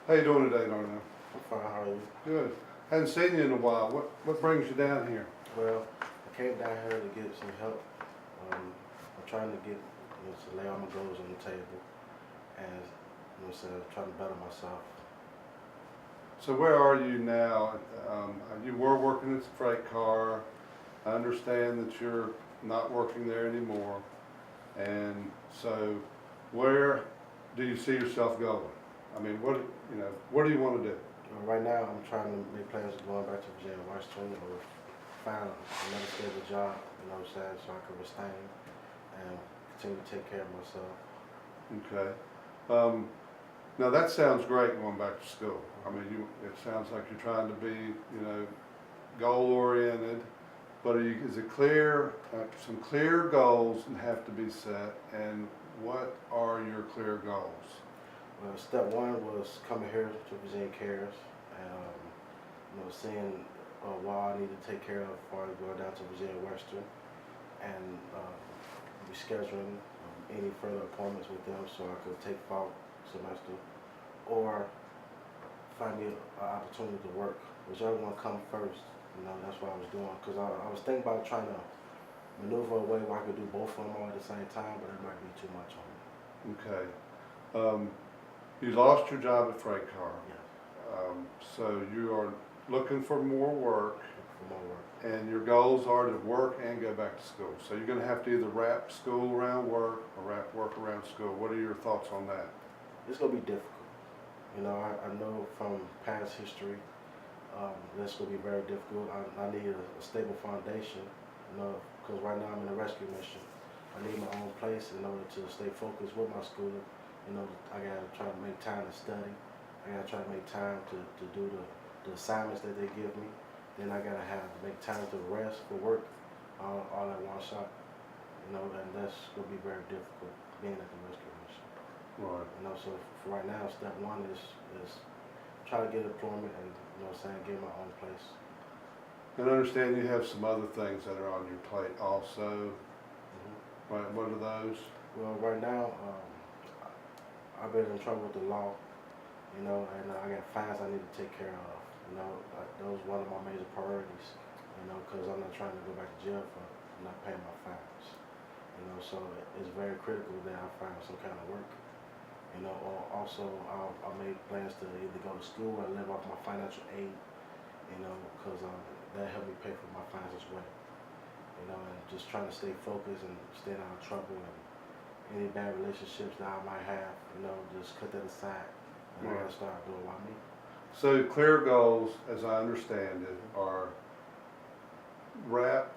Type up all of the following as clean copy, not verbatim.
How you doing today, Darnell? I'm fine, how are you? Good. Hadn't seen you in a while. What brings you down here? Well, I came down here to get some help. I'm trying to get, to lay all my goals on the table and, trying to better myself. So where are you now? You were working at the freight car. I understand that you're not working there anymore. And so where do you see yourself going? I mean, what do you want to do? Right now, I'm trying to make plans of going back to Virginia, Washington, or find another stable job, so I can sustain and continue to take care of myself. Okay. Now that sounds great going back to school. I mean, it sounds like you're trying to be, goal oriented. But is it clear? Some clear goals have to be set. And what are your clear goals? Well, step one was coming here to Virginia Cares and seeing what I need to take care of as far as going down to Virginia Western and rescheduling any further appointments with them so I could take fall semester or find me an opportunity to work, whichever one come first. That's what I was doing because I was thinking about trying to maneuver a way where I could do both of them all at the same time, but it might be too much on me. Okay. You lost your job at Freight Car. Yeah. So you are looking for more work. For more work. And your goals are to work and go back to school. So you're going to have to either wrap school around work or wrap work around school. What are your thoughts on that? It's going to be difficult. I know from past history that's going to be very difficult. I need a stable foundation, because right now I'm in a rescue mission. I need my own place in order to stay focused with my school. I got to try to make time to study. I got to try to make time to do the assignments that they give me. Then I got to make time to rest for work all at one shot. And that's going to be very difficult being at the rescue mission. Right. So for right now, step one is try to get employment and, get my own place. And I understand you have some other things that are on your plate also. Mm-hmm. Right. What are those? Well, right now, I've been in trouble with the law, and I got fines I need to take care of. Those one of my major priorities, because I'm not trying to go back to jail for not paying my fines. So it's very critical that I find some kind of work. Or also I made plans to either go to school or live off my financial aid, because that helped me pay for my fines as well. And just trying to stay focused and stay out of trouble and any bad relationships that I might have, just cut that aside and I gotta start doing what I need. So clear goals, as I understand it, are wrap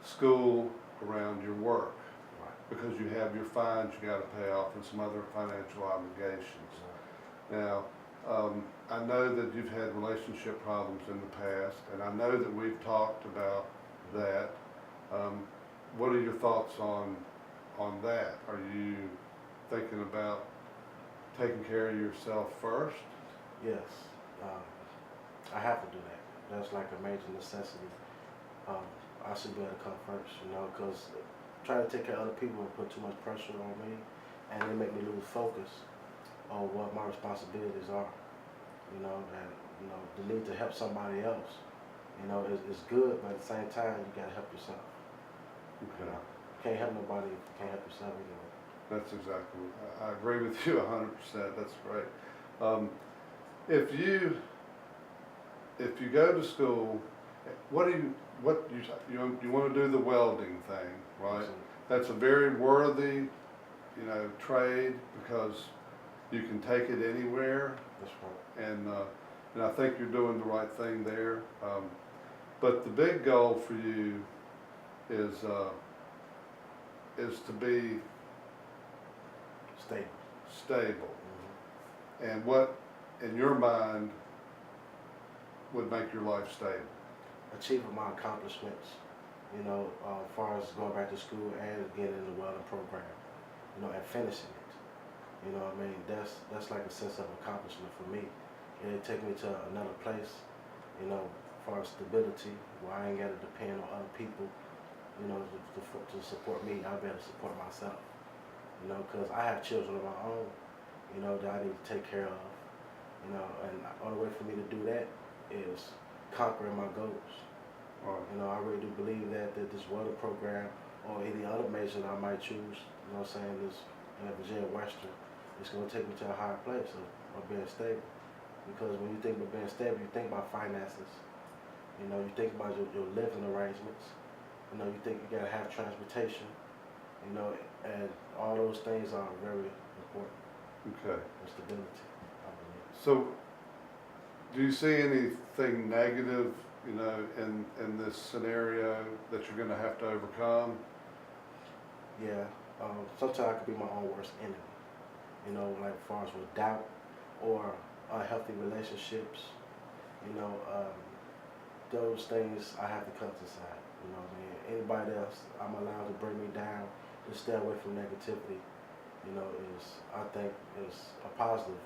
school around your work. Because you have your fines you got to pay off and some other financial obligations. Now, I know that you've had relationship problems in the past, and I know that we've talked about that. What are your thoughts on that? Are you thinking about taking care of yourself first? Yes, I have to do that. That's like a major necessity. I should be able to come first, because trying to take care of other people will put too much pressure on me, and it make me lose focus on what my responsibilities are. And the need to help somebody else, is good, but at the same time you gotta help yourself. Okay. You can't help nobody if you can't help yourself anyway. That's exactly. I agree with you 100%. That's great. If you go to school, you want to do the welding thing, right? Absolutely. That's a very worthy, trade because you can take it anywhere. That's right. And I think you're doing the right thing there. But the big goal for you is to be stable. Mm-hmm. And what, in your mind, would make your life stable? Achieving my accomplishments, as far as going back to school and getting in the welding program, and finishing it. That's like a sense of accomplishment for me. It'll take me to another place, as far as stability, where I ain't got to depend on other people, to support me. I'll be able to support myself, because I have children of my own, that I need to take care of, the only way for me to do that is conquering my goals. Right. You know, I really do believe that this weather program or any other major that I might choose, you know what I'm saying, this Virginia Western, it's going to take me to a higher place of being stable. Because when you think about being stable, you think about finances. You know, you think about your living arrangements. You know, you think you got to have transportation. You know, and all those things are very important. Okay. And stability, I believe. So, do you see anything negative, you know, in this scenario that you're going to have to overcome? Yeah, sometimes I could be my own worst enemy. You know, like as far as with doubt or unhealthy relationships. You know, those things I have to cut aside. You know what I mean? Anybody else I'm allowed to bring me down, to stay away from negativity, you know, I think is a positive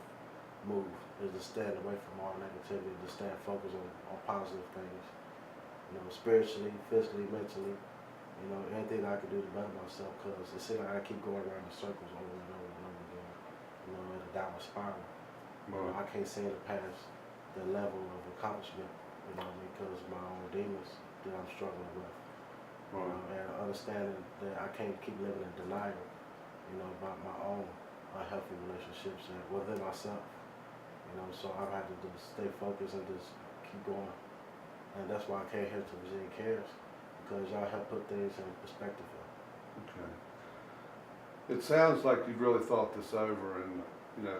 move, is to stand away from all negativity, to stand focused on positive things. You know, spiritually, physically, mentally, you know, anything I can do to better myself, because it seems like I keep going around in circles over and over and over again, you know, in a downward spiral. You know, I can't seem to pass the level of accomplishment, you know, because of my own demons that I'm struggling with. You know, and understanding that I can't keep living in denial, you know, about my own unhealthy relationships and within myself. You know, so I have to just stay focused and just keep going. And that's why I came here to Virginia Cares, because y'all help put things in perspective. Okay. It sounds like you've really thought this over, and you know,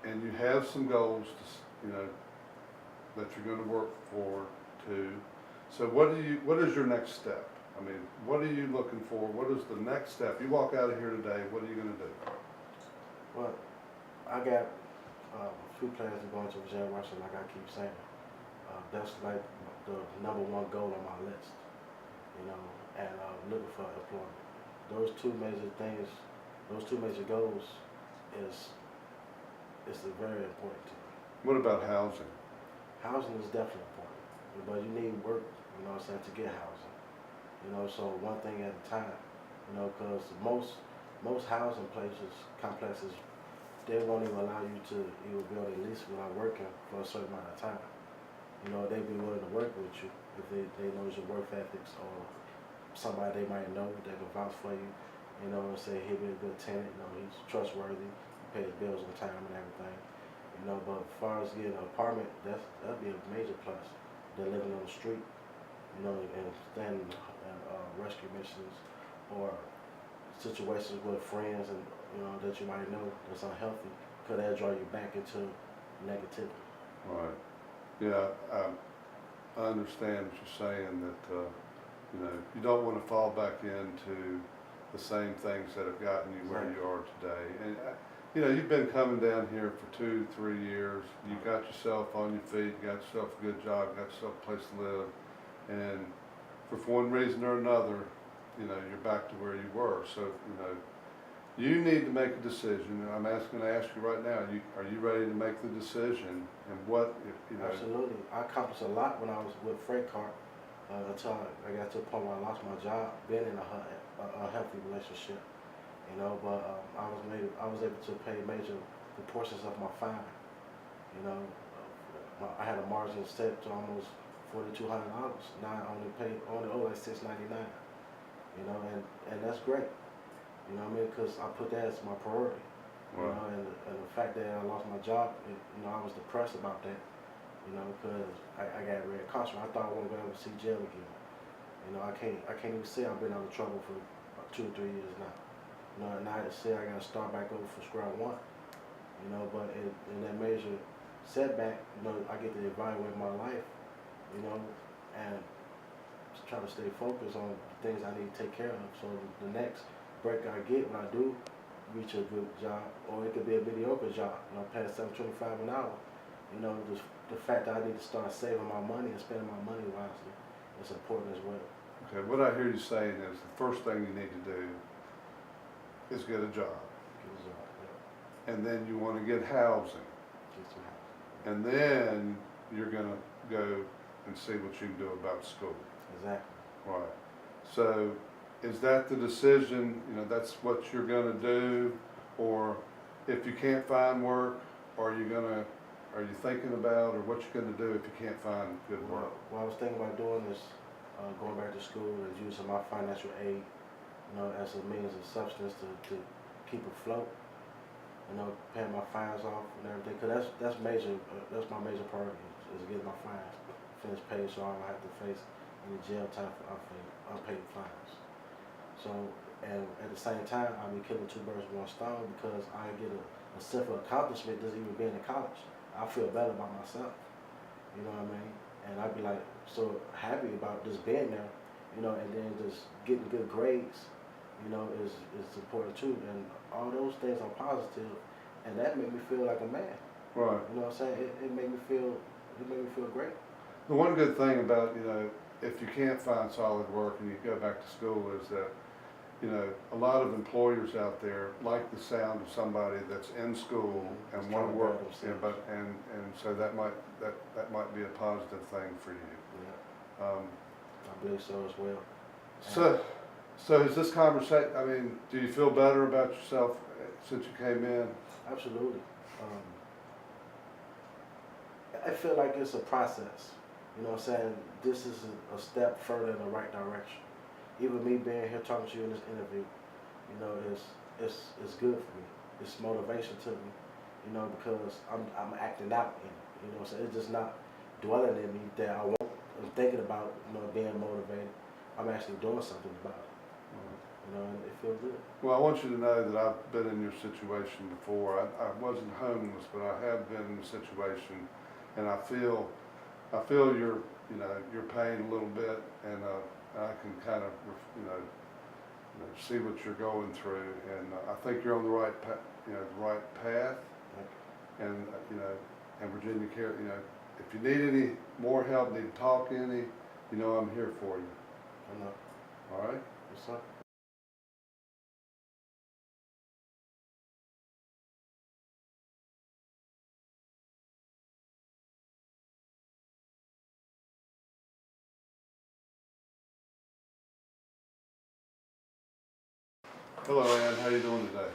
and you have some goals, you know, that you're going to work forward to. So what is your next step? I mean, what are you looking for? What is the next step? You walk out of here today, what are you going to do? Well, I got a few plans to go into Virginia Western, like I keep saying. That's like the number one goal on my list, you know, and looking for employment. Those two major things, those two major goals is very important to me. What about housing? Housing is definitely important, but you need work, you know what I'm saying, to get housing. You know, so one thing at a time, you know, because most housing complexes, they won't even allow you to even build a lease without working for a certain amount of time. You know, they'd be willing to work with you if they know your work ethics, or somebody they might know that can vouch for you, you know, and say he'll be a good tenant, you know, he's trustworthy, he pays bills on time and everything. You know, but as far as getting an apartment, that'd be a major plus than living on the street, you know, and standing rescue missions or situations with friends and, you know, that you might know that's unhealthy, because that'll draw you back into negativity. Right. Yeah, I understand what you're saying, that you know, you don't want to fall back into the same things that have gotten you where you are today. And you know, you've been coming down here for 2-3 years. You got yourself on your feet. You got yourself a good job. Got yourself a place to live. And for one reason or another, you know, you're back to where you were. So you know, you need to make a decision. And I'm going to ask you right now. Are you ready to make the decision? And what, you know? Absolutely. I accomplished a lot when I was with Freight Car until I got to a point where I lost my job, being in a healthy relationship. You know, but I was able to pay major proportions of my fine. You know, I had a margin set to almost $4,200. Now I only owe like $699. You know, and that's great. You know what I mean? Because I put that as my priority. Wow. You know, and the fact that I lost my job, you know, I was depressed about that. You know, because I got very incarcerated. I thought I wasn't going to ever see jail again. You know, I can't even say I've been out of trouble for 2 or 3 years now. You know, and I say I got to start back over from square one. You know, but in that major setback, you know, I get to evaluate my life, you know, and just try to stay focused on the things I need to take care of. So the next break I get when I do reach a good job, or it could be a mediocre job, you know, past $7.25 an hour. You know, the fact that I need to start saving my money and spending my money wisely is important as well. Okay, what I hear you saying is the first thing you need to do is get a job. Get a job, yeah. And then you want to get housing. Get some house. And then you're going to go and see what you can do about school. Exactly. Right. So is that the decision, you know, that's what you're going to do? Or if you can't find work, are you are you thinking about, or what you're going to do if you can't find good work? What I was thinking about doing is going back to school and using my financial aid, as a means of substance to keep afloat. Paying my fines off and everything, cause that's major. That's my major priority is getting my fines finished paid, so I don't have to face any jail time for unpaid fines. So, and at the same time, I'll be killing two birds with one stone because I get a sense of accomplishment just even being in college. I feel better about myself. You know what I mean? And I'd be like so happy about just being there, and then just getting good grades, is important too. And all those things are positive, and that made me feel like a man. Right. You know what I'm saying? It made me feel great. The one good thing about, if you can't find solid work and you go back to school is that, a lot of employers out there like the sound of somebody that's in school and Just want trying to to work, better themselves. and so that might be a positive thing for you. Yeah, Um, I believe so as well. so is this conversation, I mean, do you feel better about yourself since you came in? Absolutely. I feel like it's a process. You know what I'm saying? This is a step further in the right direction. Even me being here talking to you in this interview, it's good for me. It's motivation to me, because I'm acting out in it. You know what I'm saying? It's just not dwelling in me that I'm thinking about, being motivated. I'm actually doing something about it. And it feels good. Well, I want you to know that I've been in your situation before. I wasn't homeless, but I have been in a situation, and I feel your your pain a little bit, and I can kind of see what you're going through, and I think you're on the right path, and and Virginia Care. If you need any more help, need to talk any, I'm here for you. I know. All right. Yes, sir. Hello, Ann. How you doing today?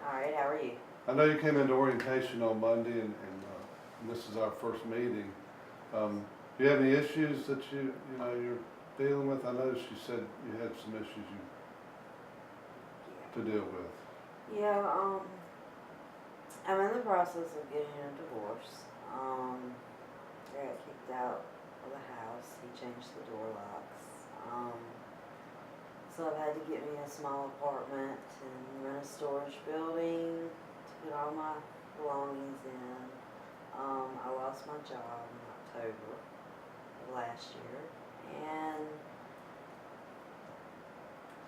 All right, how are you? I know you came into orientation on Monday, and this is our first meeting. Do you have any issues that you're dealing with? I noticed you said you had some issues to deal with. Yeah, I'm in the process of getting a divorce. I got kicked out of the house. He changed the door locks. So I've had to get me a small apartment and rent a storage building to put all my belongings in. I lost my job in October of last year, and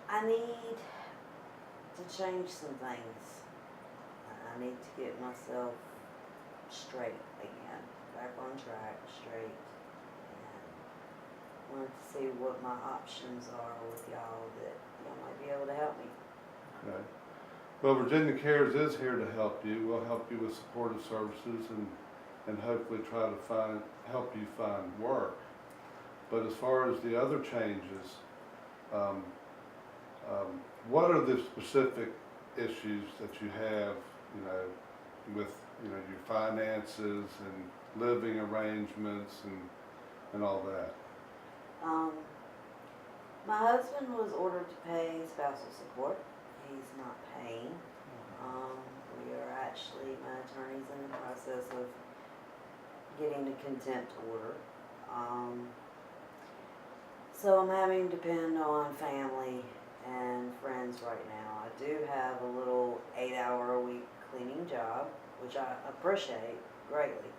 I need to change some things. I need to get myself straight again, back on track, straight, and wanted to see what my options are with y'all that y'all might be able to help me. Okay. Well, Virginia Cares is here to help you. We'll help you with supportive services and hopefully try to help you find work. But as far as the other changes, what are the specific issues that you have, with your finances and living arrangements and all that? My husband was ordered to pay spousal support. He's not paying. We are actually, my attorney's in the process of getting a contempt order. So I'm having to depend on family and friends right now. I do have a little 8-hour-a-week cleaning job, which I appreciate greatly.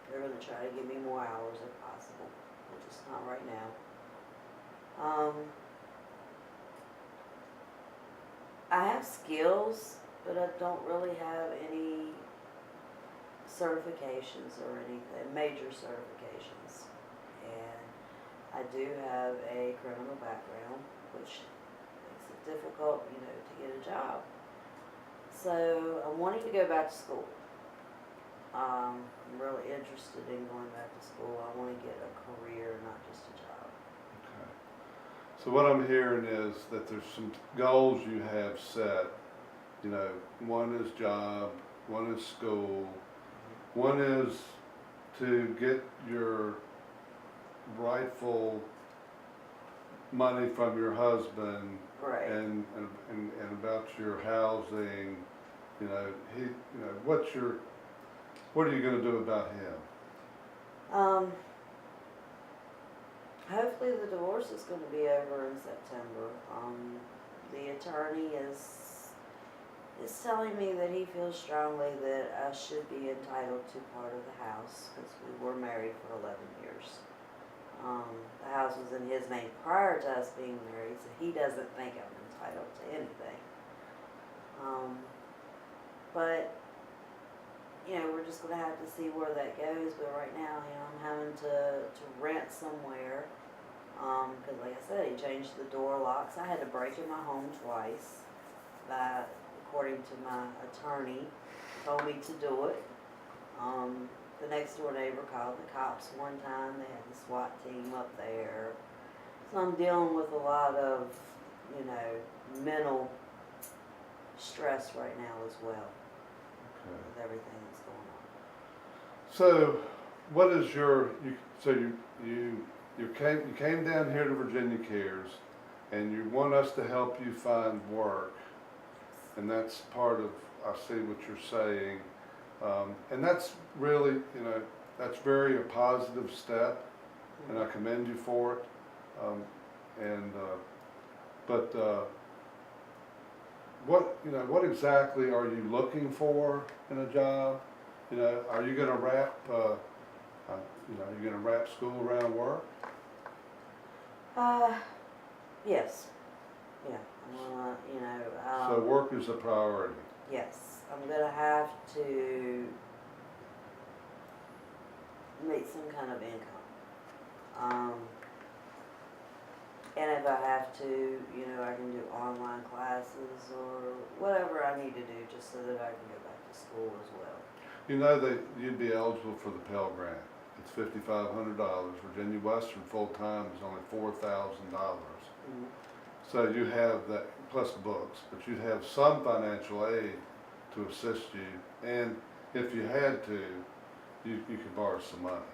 They're going to try to give me more hours if possible, but just not right now. I have skills, but I don't really have any certifications or anything, major certifications. And I do have a criminal background, which makes it difficult, to get a job. So I'm wanting to go back to school. I'm really interested in going back to school. I want to get a career, not just a job. Okay. So what I'm hearing is that there's some goals you have set. One is job, one is school, One is to get your rightful money from your husband Right. and about your housing, you know, what are you gonna do about him? Hopefully the divorce is going to be over in September. The attorney is telling me that he feels strongly that I should be entitled to part of the house because we were married for 11 years. The house was in his name prior to us being married, so he doesn't think I'm entitled to anything. But you know, we're just going to have to see where that goes. But right now, you know, I'm having to rent somewhere. Because like I said, he changed the door locks. I had to break in my home twice. According to my attorney, told me to do it. The next door neighbor called the cops one time. They had the SWAT team up there. So I'm dealing with a lot of, you know, mental stress right now as well. Okay. With everything that's going on. So, what is you came down here to Virginia Cares, and you want us to help you find work, and that's part of, I see what you're saying, and that's really, you know, that's very a positive step, and I commend you for it, what exactly are you looking for in a job? You know, are you gonna wrap, school around work? Yes. Yeah. I'm gonna, you know. So work is a priority. Yes. I'm gonna have to make some kind of income. And if I have to, you know, I can do online classes or whatever I need to do just so that I can go back to school as well. You know that you'd be eligible for the Pell Grant. It's $5,500. Virginia Western full-time is only $4,000. Mm-hmm. So you have that, plus books, but you'd have some financial aid to assist you. And if you had to, you could borrow some money,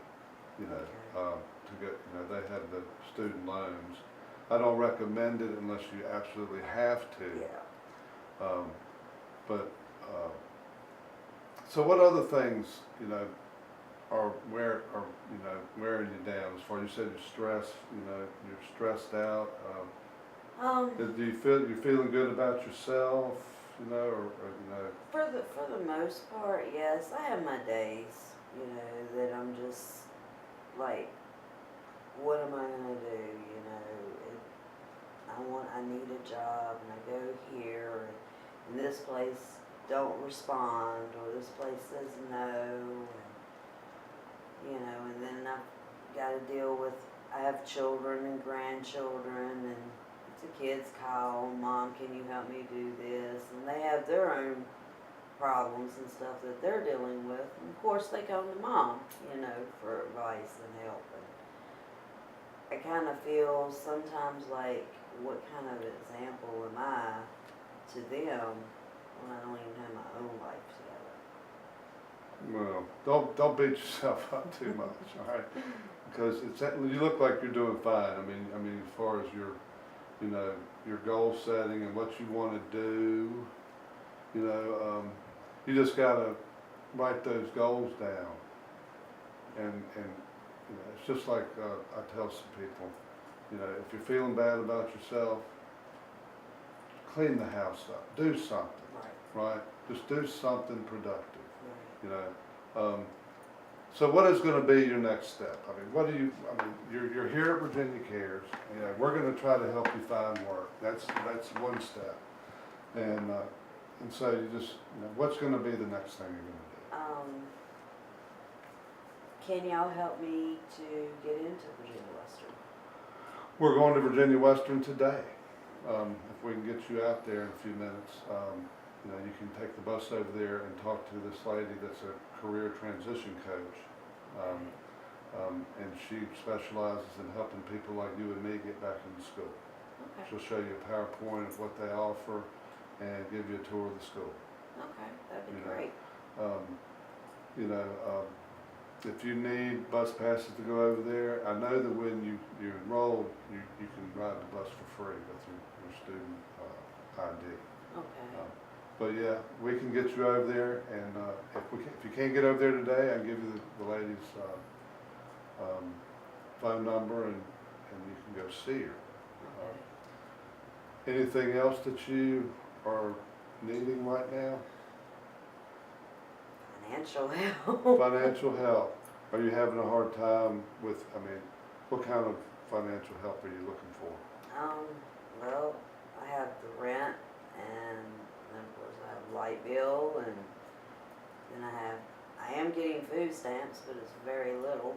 you know, Okay. to get, you know, they have the student loans. I don't recommend it unless you absolutely have to. Yeah. So what other things, you know, are wearing you down? As far as you said, you're stressed. You know, you're stressed out. Do you feel you're feeling good about yourself? You know, or you know. For the most part, yes. I have my days, you know, that I'm just like, what am I gonna do? You know, I need a job, and I go here, and this place don't respond, or this place says no, and, you know, and then I've got to deal with, I have children and grandchildren, and the kids call, Mom, can you help me do this? And they have their own problems and stuff that they're dealing with. And of course they come to Mom, you know, for advice and help. And I kind of feel sometimes like, what kind of example am I to them when I don't even have my own life together? Well, don't beat yourself up too much, all right? Because you look like you're doing fine. I mean, as far as your, you know, your goal setting and what you want to do, you know, you just gotta write those goals down. And you know, it's just like I tell some people, you know, if you're feeling bad about yourself, clean the house up, do something, right? Just do something productive, you know. So what is going to be your next step? I mean, you're here at Virginia Cares. You know, we're going to try to help you find work. That's one step. And so you just, you know, what's going to be the next thing you're going to do? Can y'all help me to get into Virginia Western? We're going to Virginia Western today. If we can get you out there in a few minutes, you know, you can take the bus over there and talk to this lady that's a career transition coach. And she specializes in helping people like you and me get back into school. Okay. She'll show you a PowerPoint of what they offer and give you a tour of the school. Okay, that'd be You know, great. you know, if you need bus passes to go over there, I know that when you're enrolled, you can ride the bus for free with your student ID. Okay. But yeah, we can get you over there, and if you can't get over there today, I can give you the lady's phone number, and you can go see her. Okay. Anything else that you are needing right now? Financial help. Financial help. Are you having a hard time with, what kind of financial help are you looking for? Well, I have the rent, and then of course I have light bill, and then I am getting food stamps, but it's very little.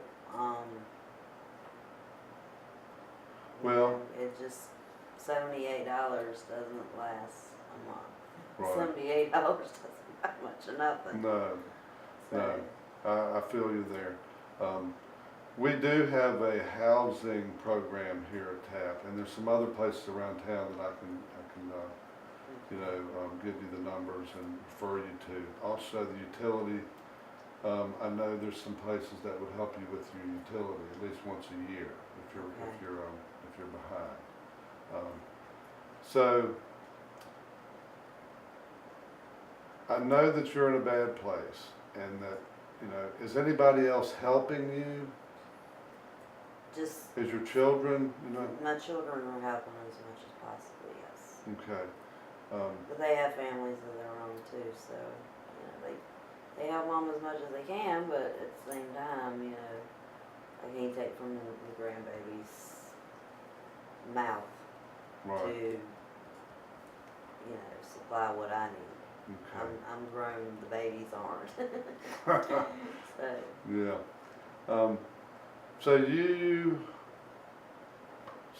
Well, it just, $78 doesn't last a month. right. $78 doesn't buy much of nothing. No, So, I feel you there. We do have a housing program here at TAP, and there's some other places around town that I can give you the numbers and refer you to. Also, the utility. I know there's some places that would help you with your utility at least once a year if you're behind. So I know that you're in a bad place, and that, is anybody else helping you? just, Is your children, my children are helping as much as possible, yes. Okay. But they have families of their own too, so, they help mom as much as they can, but at the same time, I can't take from the grandbaby's mouth Right. to, supply what I need. Okay. I'm grown, the babies aren't. So, Yeah.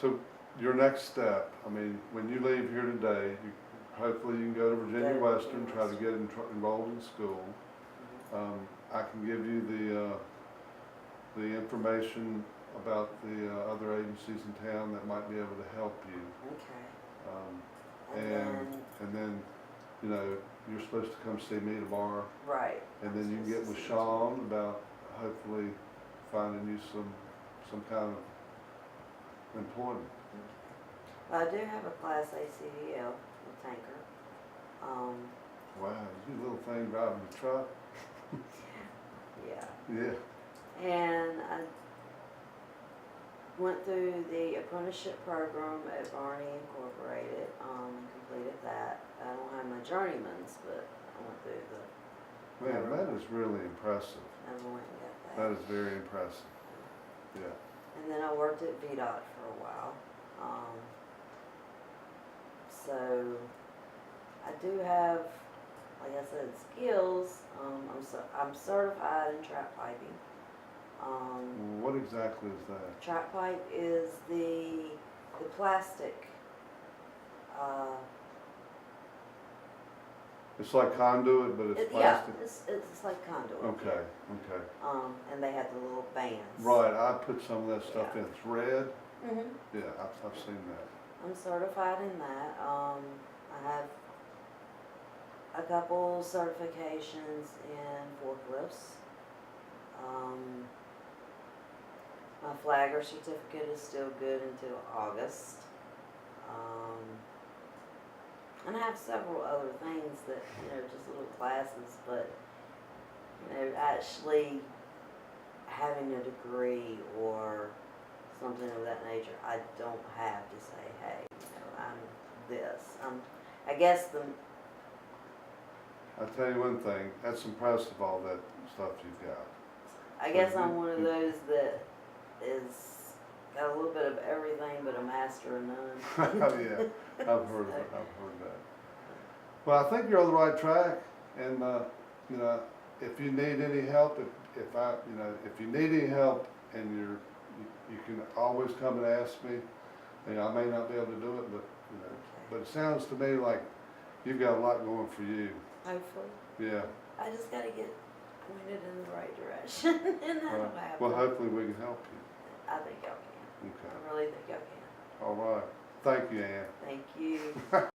So your next step, when you leave here today, hopefully you can go to Virginia Go to Western, Virginia try to get enrolled in school. I can give you the information about the other agencies in town that might be able to help you. okay. And then, you're supposed to come see me tomorrow. Right. And then you can get with Supposed to see Sean about hopefully finding you some kind of employment. Well, I do have a Class A CDL with tanker. Wow, you little thing driving the truck? Yeah. Yeah. And I went through the apprenticeship program at Barney Incorporated, and completed that. I don't have my journeyman's, but I went through Man, that is really impressive. never went and got that. That is very impressive. Yeah. And then I worked at VDOT for a while. So I do have, like I said, skills. I'm certified in trap piping. What exactly is that? Trap pipe is the plastic. It's like conduit, but it's Yeah, plastic? it's like conduit. Okay, okay. And they have the little bands. Right, I put some of that stuff Yeah. in. It's red? Mhm. Yeah, I've seen that. I'm certified in that. I have a couple certifications in forklifts. My flagger certificate is still good until August. And I have several other things that, just little classes, but, actually having a degree or something of that nature, I don't have to say, hey, I'm this. I guess I'll tell you one thing, that's impressive, all that stuff you've got. I guess I'm one of those that is got a little bit of everything but a master of none. Yeah, I've heard that. Well, I think you're on the right track, and if you need any help, if you need any help, and you can always come and ask me. I may not be able to do it, but it sounds to me like you've got a lot going for you. Hopefully. Yeah. I just got to get pointed in the right direction, and that'll happen. Well, hopefully we can help you. I think y'all can. Okay. I really think y'all can. All right. Thank you, Ann. Thank you.